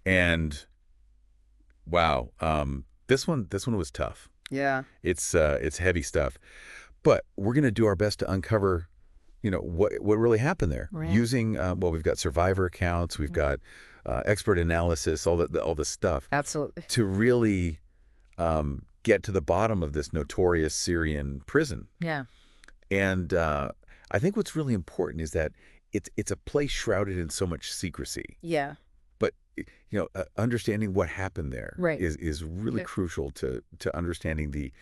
And wow, this one was tough. Yeah. It's heavy stuff. But we're going to do our best to uncover, what really happened there Right. using, well, we've got survivor accounts, we've got expert analysis, all this stuff Absolutely. to really get to the bottom of this notorious Syrian prison. Yeah. And I think what's really important is that it's a place shrouded in so much secrecy. Yeah. But understanding what happened there Right. is really Yeah. crucial to understanding the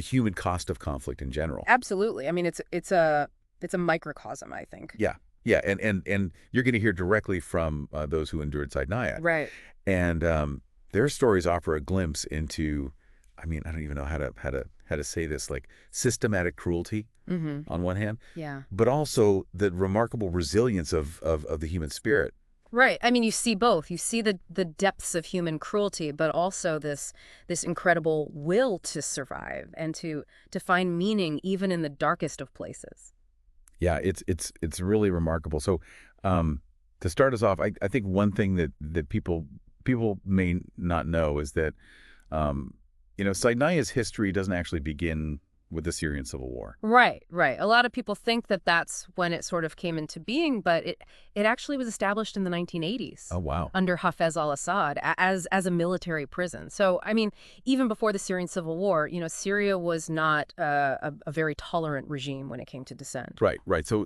human cost of conflict in general. Absolutely. I mean, it's a microcosm, I think. Yeah, yeah, and you're going to hear directly from those who endured Saydnaya, Right. and their stories offer a glimpse into, I mean, I don't even know how to say this, like systematic cruelty Mm-hmm. on one hand, Yeah. but also the remarkable resilience of the human spirit. Right. I mean, you see both. You see the depths of human cruelty, but also this incredible will to survive and to find meaning even in the darkest of places. Yeah, it's really remarkable. So, to start us off, I think one thing that people may not know is that, Saydnaya's history doesn't actually begin with the Syrian civil war. Right, right. A lot of people think that that's when it sort of came into being, but it actually was established in the 1980s Oh, wow. under Hafez al-Assad as a military prison. So, I mean, even before the Syrian civil war, Syria was not a very tolerant regime when it came to dissent. Right, right. So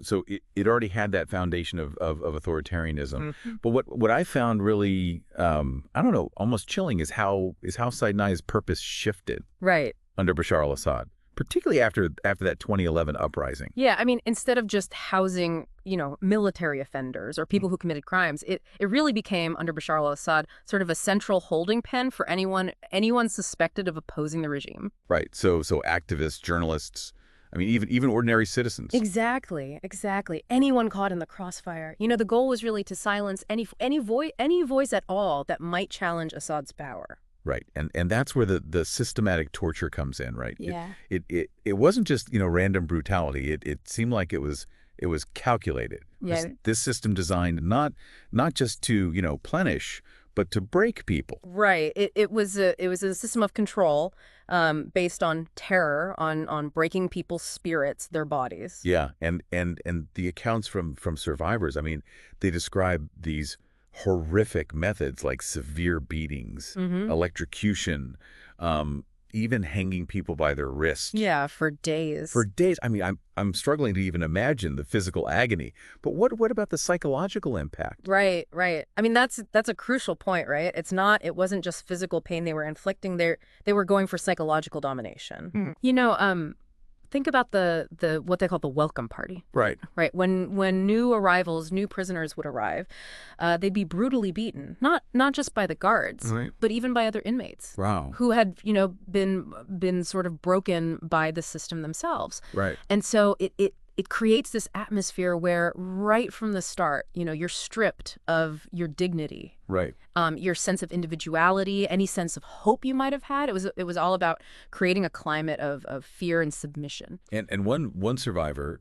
it already had that foundation of authoritarianism. Mhm. But what I found really, I don't know, almost chilling is how Saydnaya's purpose shifted Right. under Bashar al-Assad, particularly after that 2011 uprising. Yeah, I mean, instead of just housing, military offenders or people who committed crimes, it really became, under Bashar al-Assad, sort of a central holding pen for anyone suspected of opposing the regime. Right. So activists, journalists, I mean, even ordinary citizens. Exactly, exactly. Anyone caught in the crossfire. The goal was really to silence any voice at all that might challenge Assad's power. Right. And that's where the systematic torture comes in, right? Yeah. It wasn't just, random brutality. It seemed like it was calculated. Yeah. This system designed not just to, punish, but to break people. Right. It was a system of control based on terror, on breaking people's spirits, their bodies. Yeah. And the accounts from survivors, I mean, they describe these horrific methods like severe beatings, Mm-hmm. electrocution, even hanging people by their wrists. Yeah, for days. For days. I mean, I'm struggling to even imagine the physical agony. But what about the psychological impact? Right, right. I mean, that's a crucial point, right? It wasn't just physical pain they were inflicting. They were going for psychological domination. Think about the what they call the welcome party. Right. Right. When new prisoners would arrive, they'd be brutally beaten, not just by the guards, Right. but even by other inmates Wow. who had, been sort of broken by the system themselves. Right. And so it creates this atmosphere where right from the start, you're stripped of your dignity, Right. your sense of individuality, any sense of hope you might have had. It was all about creating a climate of fear and submission. And one survivor,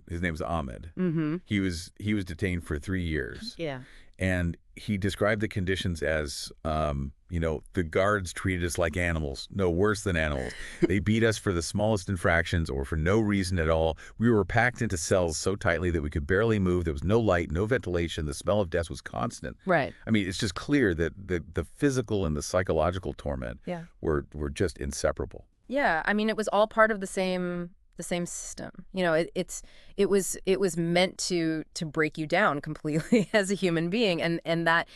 his name was Ahmed. Mm-hmm. He was detained for 3 years. Yeah. And he described the conditions as, the guards treated us like animals. No, worse than animals. They beat us for the smallest infractions or for no reason at all. We were packed into cells so tightly that we could barely move. There was no light, no ventilation. The smell of death was constant. Right. I mean, it's just clear that the physical and the psychological torment Yeah. were just inseparable. Yeah. I mean, it was all part of the same system. It was meant to break you down completely as a human being, and that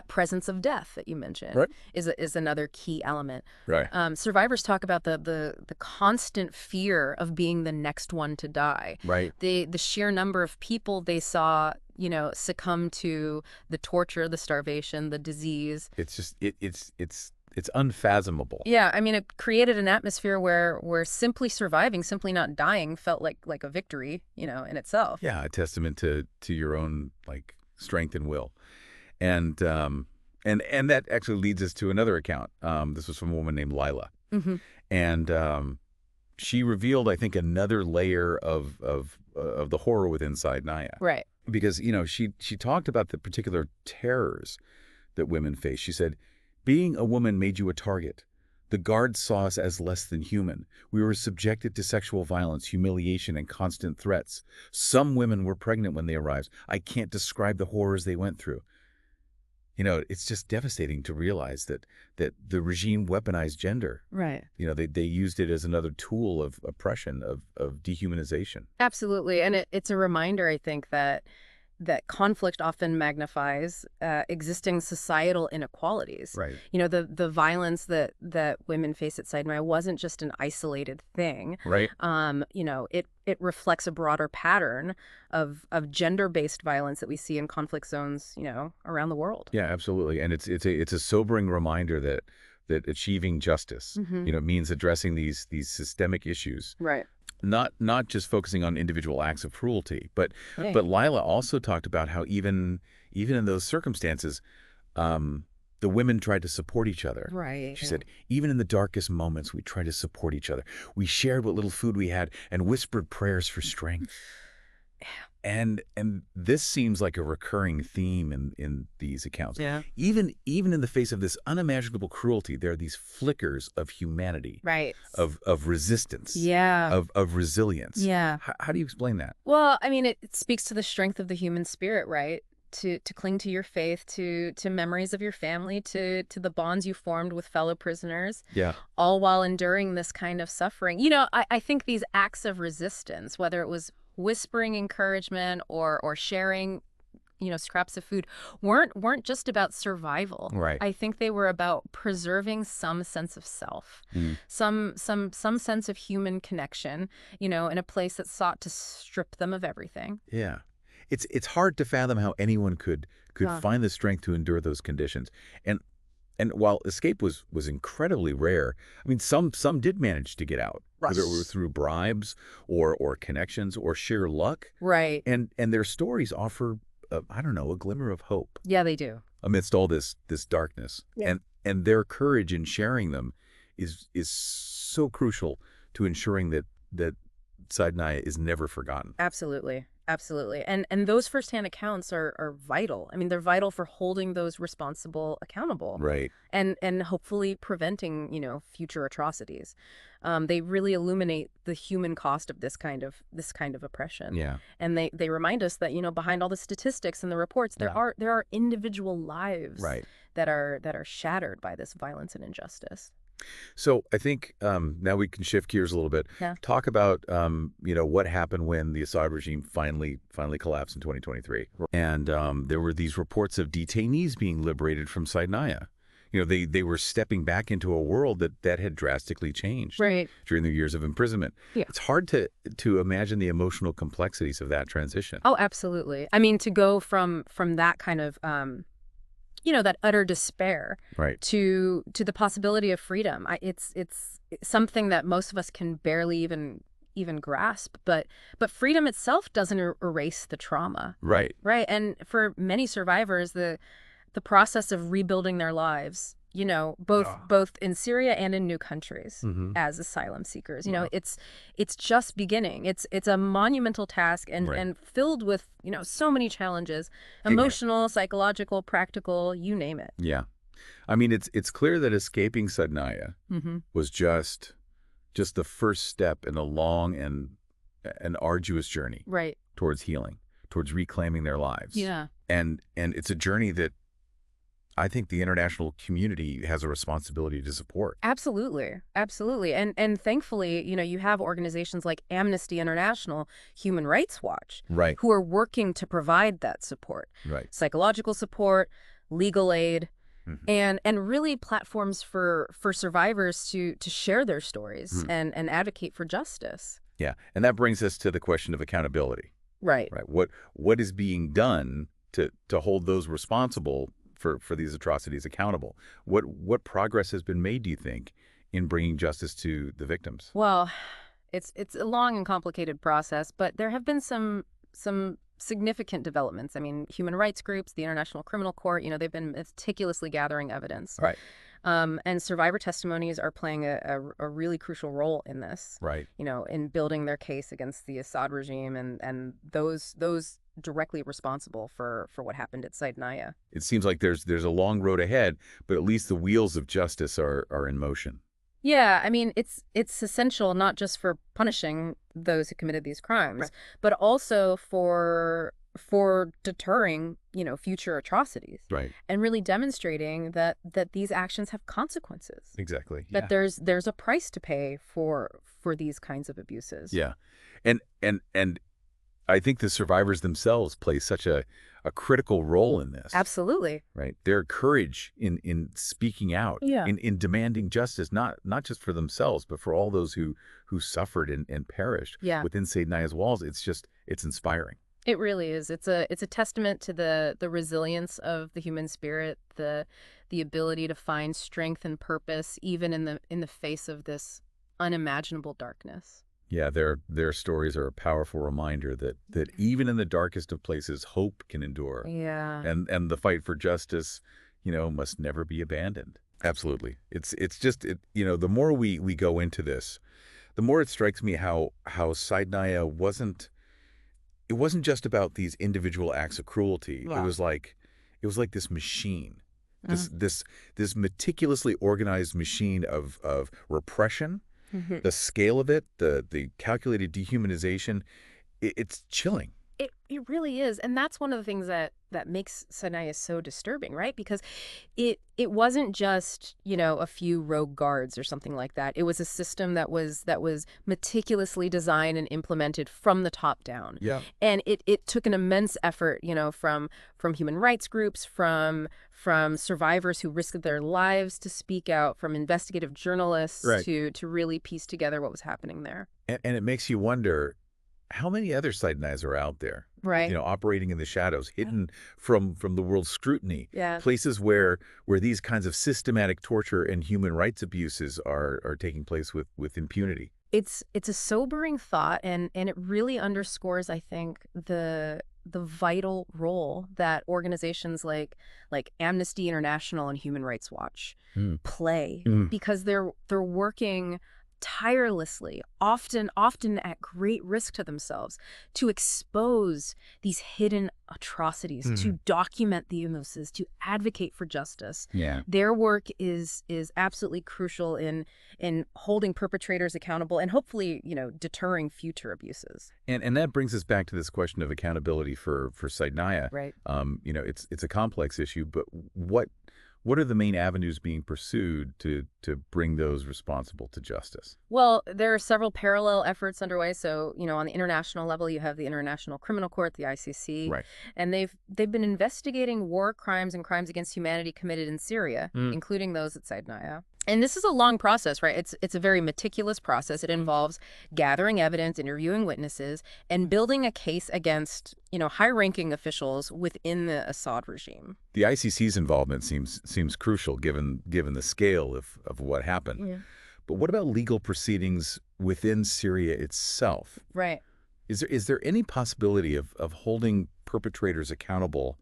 presence of death that you mentioned Right. is another key element. Right. Survivors talk about the constant fear of being the next one to die. Right. The sheer number of people they saw succumb to the torture, the starvation, the disease. It's just it's unfathomable. Yeah, I mean, it created an atmosphere where simply surviving, simply not dying, felt like a victory, in itself. Yeah, a testament to your own strength and will, and that actually leads us to another account. This was from a woman named Lila, Mm-hmm. and she revealed, I think, another layer of the horror within Saydnaya. Right. Because she talked about the particular terrors that women face. She said, being a woman made you a target. The guards saw us as less than human. We were subjected to sexual violence, humiliation, and constant threats. Some women were pregnant when they arrived. I can't describe the horrors they went through. You know, it's just devastating to realize that the regime weaponized gender. Right. You know, they used it as another tool of oppression, of dehumanization. Absolutely. And it's a reminder, I think, that conflict often magnifies existing societal inequalities. Right. You know, the violence that women face at Saydnaya wasn't just an isolated thing. Right. You know, it reflects a broader pattern of gender-based violence that we see in conflict zones, you know, around the world. Yeah, absolutely. And it's a sobering reminder that achieving justice, you know, means addressing these systemic issues. Right. Not just focusing on individual acts of cruelty, but Right. Lila also talked about how even in those circumstances, the women tried to support each other. Right. She said, even in the darkest moments, we tried to support each other. We shared what little food we had and whispered prayers for strength. And this seems like a recurring theme in these accounts. Yeah. Even in the face of this unimaginable cruelty, there are these flickers of humanity, Right. of resistance, Yeah. of resilience. Yeah. How do you explain that? Well, I mean, it speaks to the strength of the human spirit, right? To cling to your faith, to memories of your family, to the bonds you formed with fellow prisoners, Yeah. all while enduring this kind of suffering. You know, I think these acts of resistance, whether it was whispering encouragement or sharing, you know, scraps of food, weren't just about survival. Right. I think they were about preserving some sense of self, some sense of human connection, you know, in a place that sought to strip them of everything. Yeah. It's hard to fathom how anyone could Yeah. find the strength to endure those conditions. And while escape was incredibly rare, I mean, some did manage to get out, whether it was through bribes or connections or sheer luck. Right. And their stories offer, I don't know, a glimmer of hope Yeah, they do. amidst all this darkness. Yeah. And their courage in sharing them is so crucial to ensuring that Saydnaya is never forgotten. Absolutely. Absolutely. And those firsthand accounts are vital. I mean, they're vital for holding those responsible accountable. Right. And hopefully preventing, you know, future atrocities. They really illuminate the human cost of this kind of oppression. Yeah. And they remind us that, you know, behind all the statistics and the reports, there are individual lives Right. that are shattered by this violence and injustice. So I think now we can shift gears a little bit. Yeah. Talk about you know, what happened when the Assad regime finally collapsed in 2023, and there were these reports of detainees being liberated from Saydnaya. You know, they were stepping back into a world that had drastically changed Right. during their years of imprisonment. Yeah. It's hard to imagine the emotional complexities of that transition. Oh, absolutely. I mean, to go from that kind of you know, that utter despair Right. to the possibility of freedom. It's something that most of us can barely even grasp, but freedom itself doesn't erase the trauma. Right. Right. And for many survivors, the process of rebuilding their lives, you know, both in Syria and in new countries as asylum seekers, you know, it's just beginning. It's a monumental task and filled with, you know, so many challenges, emotional, psychological, practical, you name it. Yeah. I mean, it's clear that escaping Saydnaya was just the first step in a long and an arduous journey Right. towards healing, towards reclaiming their lives. Yeah. And it's a journey that I think the international community has a responsibility to support. Absolutely. Absolutely. And thankfully, you know, you have organizations like Amnesty International, Human Rights Watch, Right. who are working to provide that support. Right. Psychological support, legal aid, and really platforms for survivors to share their stories and advocate for justice. Yeah. And that brings us to the question of accountability. Right. Right. What is being done to hold those responsible for these atrocities accountable? What progress has been made, do you think, in bringing justice to the victims? Well, it's a long and complicated process, but there have been some significant developments. I mean, human rights groups, the International Criminal Court, you know, they've been meticulously gathering evidence. Right. And survivor testimonies are playing a really crucial role in this. Right. You know, in building their case against the Assad regime, and those directly responsible for what happened at Saydnaya. It seems like there's a long road ahead, but at least the wheels of justice are in motion. Yeah, I mean, it's essential not just for punishing those who committed these crimes, Right. but also for deterring, future atrocities Right. and really demonstrating that these actions have consequences. Exactly. That Yeah. there's a price to pay for these kinds of abuses. Yeah. And I think the survivors themselves play such a critical role in this. Absolutely. Right. Their courage in speaking out, Yeah. in demanding justice, not just for themselves, but for all those who suffered and perished Yeah. within Saydnaya's walls. It's inspiring. It really is. It's a testament to the resilience of the human spirit, the ability to find strength and purpose even in the face of this unimaginable darkness. Yeah, their stories are a powerful reminder that even in the darkest of places, hope can endure. Yeah. And the fight for justice, must never be abandoned. Absolutely. It's just the more we go into this, the more it strikes me how Saydnaya wasn't just about these individual acts of cruelty. Wow. It was like this machine. This meticulously organized machine of repression. Mhm. The scale of it, the calculated dehumanization, it's chilling. It really is. And that's one of the things that makes Saydnaya so disturbing, right? Because it wasn't just, a few rogue guards or something like that. It was a system that was meticulously designed and implemented from the top down. Yeah. And it took an immense effort, from human rights groups, from survivors who risked their lives to speak out, from investigative journalists Right. to really piece together what was happening there. And it makes you wonder how many other Saydnayas are out there, Right. operating in the shadows, hidden from the world's scrutiny. Yeah. Places where these kinds of systematic torture and human rights abuses are taking place with impunity. It's a sobering thought, and it really underscores, I think, the vital role that organizations like Amnesty International and Human Rights Watch play, because they're working tirelessly, often at great risk to themselves, to expose these hidden atrocities, to document the abuses, to advocate for justice. Yeah. Their work is absolutely crucial in holding perpetrators accountable and hopefully, deterring future abuses. And that brings us back to this question of accountability for Saydnaya. Right. It's a complex issue, but what are the main avenues being pursued to bring those responsible to justice? Well, there are several parallel efforts underway. So, on the international level, you have the International Criminal Court, the ICC, Right. and they've been investigating war crimes and crimes against humanity committed in Syria, including those at Saydnaya. And this is a long process, right? It's a very meticulous process. It involves gathering evidence, interviewing witnesses, and building a case against, high-ranking officials within the Assad regime. The ICC's involvement seems crucial given the scale of what happened. Yeah. But what about legal proceedings within Syria itself? Right. Is there any possibility of holding perpetrators accountable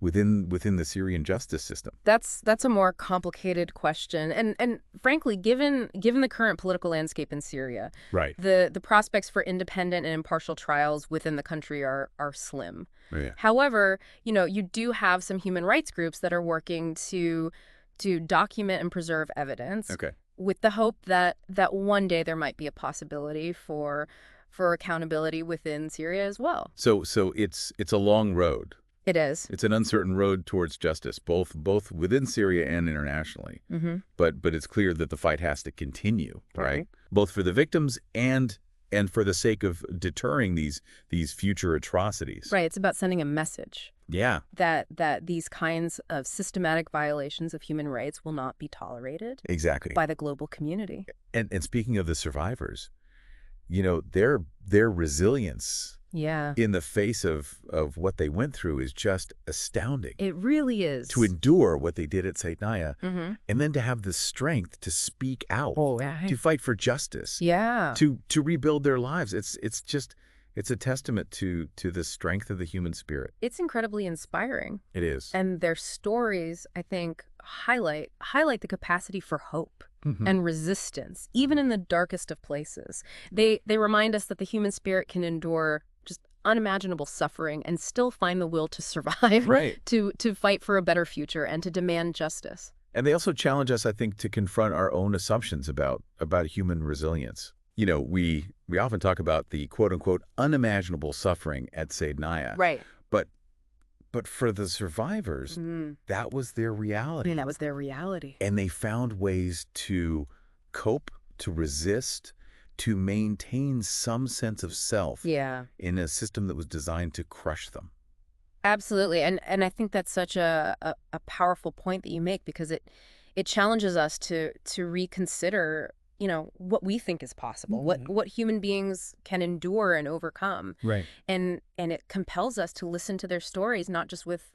within the Syrian justice system? That's a more complicated question, and frankly, given the current political landscape in Syria, Right. the prospects for independent and impartial trials within the country are slim. Yeah. However, you do have some human rights groups that are working to document and preserve evidence, Okay. with the hope that one day there might be a possibility for accountability within Syria as well. So it's a long road. It is. It's an uncertain road towards justice, both within Syria and internationally. Mm-hmm. But it's clear that the fight has to continue, right? Right. Both for the victims and for the sake of deterring these future atrocities. Right. It's about sending a message Yeah. that these kinds of systematic violations of human rights will not be tolerated Exactly. by the global community. And speaking of the survivors, their resilience Yeah. in the face of what they went through is just astounding. It really is. To endure what they did at Saydnaya, Mm-hmm. and then to have the strength to speak out, yeah. to fight for justice, Yeah. to rebuild their lives. It's a testament to the strength of the human spirit. It's incredibly inspiring. It is. And their stories, I think, highlight the capacity for hope Mhm. and resistance, even in the darkest of places. They remind us that the human spirit can endure just unimaginable suffering and still find the will to survive, Right. to fight for a better future and to demand justice. And they also challenge us, I think, to confront our own assumptions about human resilience. We often talk about the quote-unquote unimaginable suffering at Saydnaya. Right. But but for the survivors, that was their I reality. mean, that was their reality. And they found ways to cope, to resist, to maintain some sense of self Yeah. in a system that was designed to crush them. Absolutely. And I think that's such a powerful point that you make, because it challenges us to reconsider, what we think is possible, what human beings can endure and overcome. Right. And it compels us to listen to their stories, not just with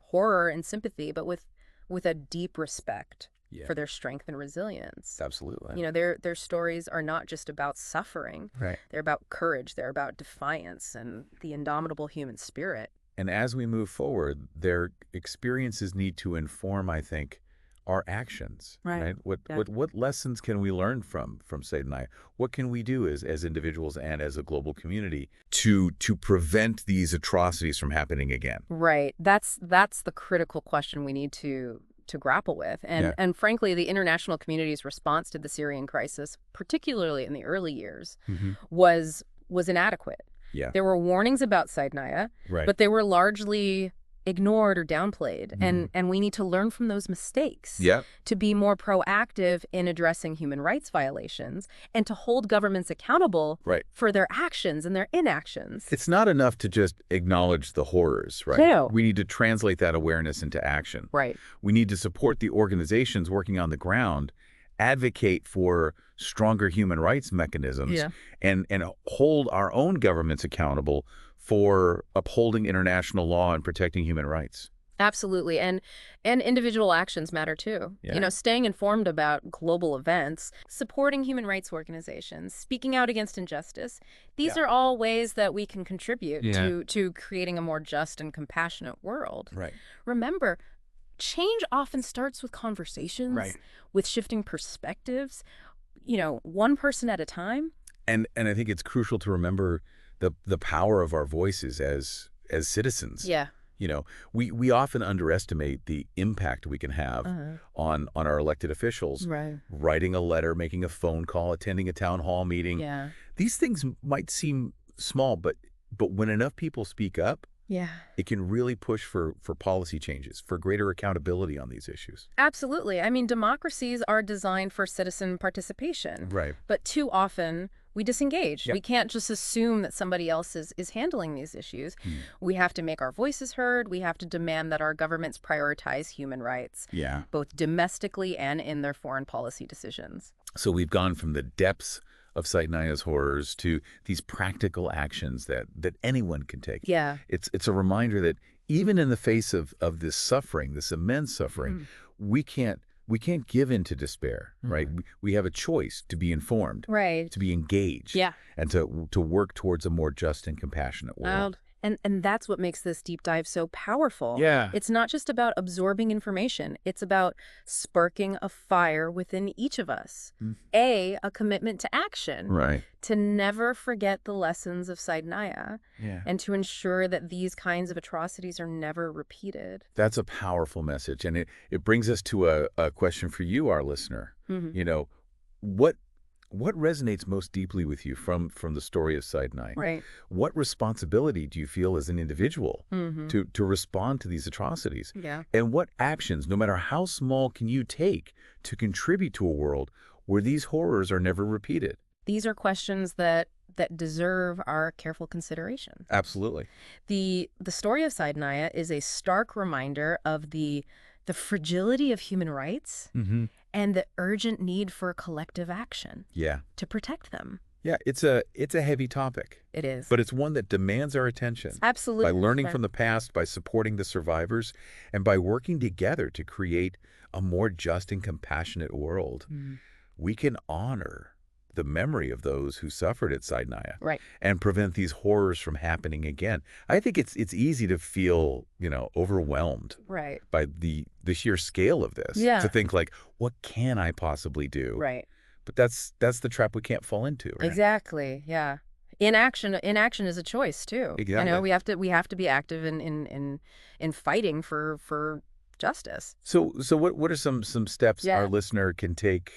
horror and sympathy, but with a deep respect Yeah. for their strength and resilience. Absolutely. Their stories are not just about suffering. Right. They're about courage. They're about defiance and the indomitable human spirit. And as we move forward, their experiences need to inform, I think, our actions. Right. Yeah. What lessons can we learn from Saydnaya? What can we do as individuals and as a global community to prevent these atrocities from happening again? Right. That's the critical question we need to grapple with. And frankly, the international community's response to the Syrian crisis, particularly in the early years, was inadequate. Yeah. There were warnings about Saydnaya, Right. but they were largely ignored or downplayed. And we need to learn from those mistakes Yeah. to be more proactive in addressing human rights violations and to hold governments accountable Right. for their actions and their inactions. It's not enough to just acknowledge the horrors, right? No. We need to translate that awareness into action. Right. We need to support the organizations working on the ground, advocate for stronger human rights mechanisms, Yeah. and hold our own governments accountable for upholding international law and protecting human rights. Absolutely. And individual actions matter too. Yeah. Staying informed about global events, supporting human rights organizations, speaking out against injustice. These are all ways that we can contribute to creating a more just and compassionate world. Right. Remember, change often starts with conversations, Right. with shifting perspectives, one person at a time. And I think it's crucial to remember the power of our voices as citizens. Yeah. We often underestimate the impact we can have on our elected officials. Right. Writing a letter, making a phone call, attending a town hall meeting. Yeah. These things might seem small, but when enough people speak up, Yeah. it can really push for policy changes, for greater accountability on these issues. Absolutely. I mean, democracies are designed for citizen participation. Right. But too often, we disengage. Yep. We can't just assume that somebody else is handling these issues. We have to make our voices heard. We have to demand that our governments prioritize human rights, Yeah. both domestically and in their foreign policy decisions. So we've gone from the depths of Saydnaya's horrors to these practical actions that anyone can take. Yeah. It's a reminder that even in the face of this suffering, this immense suffering, we can't give in to despair, right? We have a choice to be informed, Right. to be engaged, Yeah. and to work towards a more just and compassionate world. And that's what makes this deep dive so powerful. Yeah. It's not just about absorbing information. It's about sparking a fire within each of us. A commitment to action. Right. To never forget the lessons of Saydnaya. Yeah. And to ensure that these kinds of atrocities are never repeated. That's a powerful message. And it brings us to a question for you, our listener. What resonates most deeply with you from the story of Saydnaya? Right. What responsibility do you feel as an individual to respond to these atrocities? Yeah. And what actions, no matter how small, can you take to contribute to a world where these horrors are never repeated? These are questions that deserve our careful consideration. Absolutely. The story of Saydnaya is a stark reminder of the fragility of human rights and the urgent need for collective action to protect them. Yeah, it's a heavy topic. It is. But it's one that demands our attention. Absolutely. By learning from the past, by supporting the survivors, and by working together to create a more just and compassionate world, we can honor the memory of those who suffered at Saydnaya, right, and prevent these horrors from happening again. I think it's easy to feel, overwhelmed, right, by the sheer scale of this. Yeah. To think like, what can I possibly do? Right. But that's the trap we can't fall into, right? Exactly. Yeah. Inaction is a choice too. Exactly. We have to be active in fighting for justice. So what are some steps our Yeah. listener can take,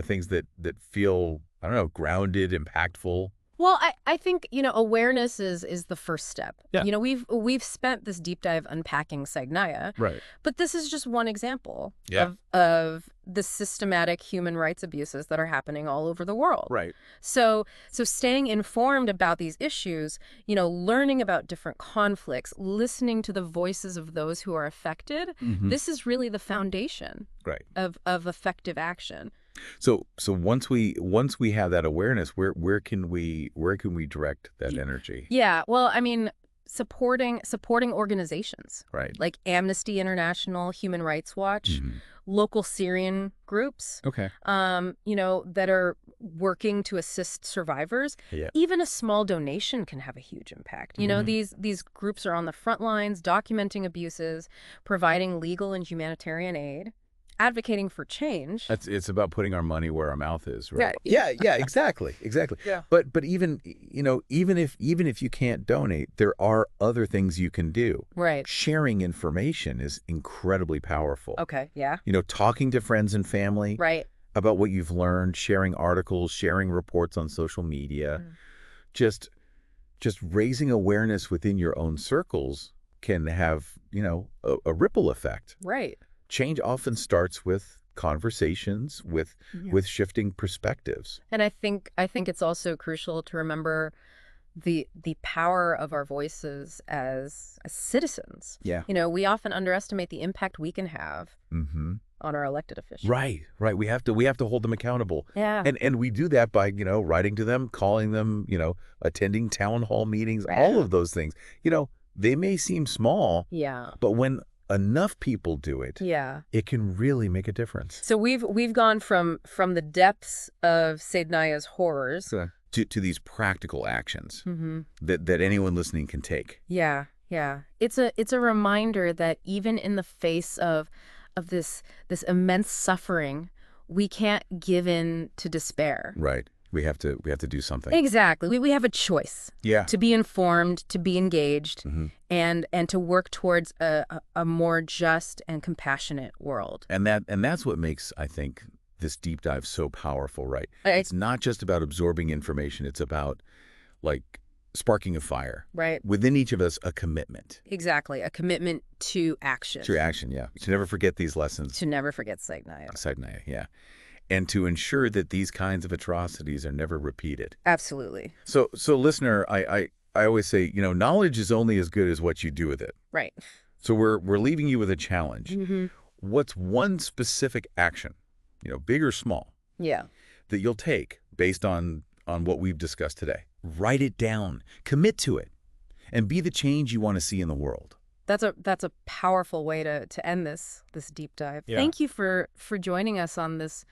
things that feel, I don't know, grounded, impactful? Well, I think, awareness is the first step. Yeah. We've spent this deep dive unpacking Saydnaya, Right. but this is just one example Yeah. of the systematic human rights abuses that are happening all over the world. Right. So staying informed about these issues, learning about different conflicts, listening to the voices of those who are affected, this is really the foundation Right. of effective action. So once we have that awareness, where can we direct that energy? Yeah, well, I mean, supporting organizations Right. like Amnesty International, Human Rights Watch, Mhm. local Syrian groups, Okay. that are working to assist survivors. Yeah. Even a small donation can have a huge impact. These groups are on the front lines, documenting abuses, providing legal and humanitarian aid, advocating for change. It's about putting our money where our mouth is, right? Yeah. Yeah, exactly. Yeah. But even if you can't donate, there are other things you can do. Right. Sharing information is incredibly powerful. Okay. Yeah. Talking to friends and family Right. about what you've learned, sharing articles, sharing reports on social media, just raising awareness within your own circles can have, a ripple effect. Right. Change often starts with conversations, with shifting perspectives. And I think it's also crucial to remember the power of our voices as citizens. Yeah. We often underestimate the impact we can have on our elected officials. Right. We have to hold them accountable. Yeah. And we do that by, writing to them, calling them, attending town hall meetings, all of those things. They may seem small, Yeah. but when enough people do it, Yeah. it can really make a difference. So we've gone from the depths of Saydnaya's horrors To these practical actions that anyone listening can take. Yeah. It's a reminder that even in the face of this immense suffering, we can't give in to despair. Right. We have to do something. Exactly. We have a choice. Yeah. To be informed, to be engaged, and to work towards a more just and compassionate world. And that's what makes, I think, this deep dive so powerful, right? It's not just about absorbing information. It's about, sparking a fire. Right. Within each of us, a commitment. Exactly. A commitment to action. To action, yeah. To never forget these lessons. To never forget Saydnaya. Saydnaya, yeah. And to ensure that these kinds of atrocities are never repeated. Absolutely. So listener, I always say, knowledge is only as good as what you do with it. Right. So we're leaving you with a challenge. What's one specific action, big or small, that you'll take based on what we've discussed today? Write it down, commit to it, and be the change you want to see in the world. That's a powerful way to end this deep dive. Yeah. Thank you for joining us on this